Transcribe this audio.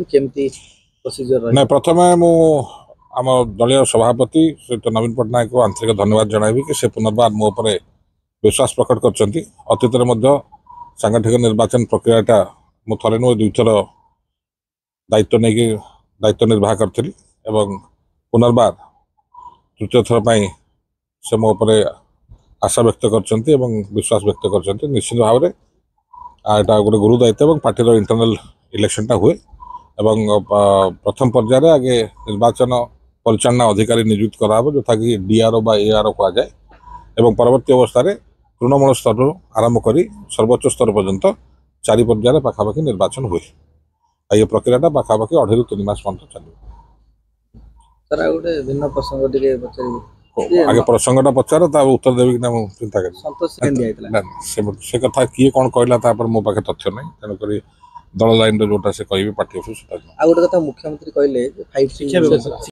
केमती प्रोसीजर ना प्रथम मु आम दलीय सभापति सहित नवीन पट्टनायक को आंतरिक धन्यवाद जनइबी कि से पुनर्बार मो उपरे विश्वास प्रकट कर अतीत सांगठनिक निर्वाचन प्रक्रियाटा मु थे नु दुई थर दायित्व नहीं दायित्व निर्वाह करी पुनर्बार तृतीय थर पर से मो उपरे आशा व्यक्त कर विश्वास व्यक्त कर निश्चित भाव में यहाँ गोटे गुरु दायित्व पार्टी इंटरनल इलेक्शनटा हुए प्रथम पर्यायर आगे निर्वाचन परिचालना अधिकारी नियुक्त कराब जोटा कि डीआरओ बा एआरओ कहुए और परवर्ती अवस्था तृणमूल स्तर आरंभ कर सर्वोच्च स्तर पर्यंत 4 पर्यायर पाखापाखि निर्वाचन हुए ये प्रक्रिया पाखापाखि 2.5 ରୁ 3 मास पर्यंत चलो गोटे भिन्न प्रसंग आगे प्रसंगटा पचार उत्तर देवी कि चिंता कर से कथा किए कौन कहला मो पाखे तथ्य नहीं तेणुक दल लाइन जोटा से कह पार्टी ऑफिस गोटे कथा मुख्यमंत्री कहले 5T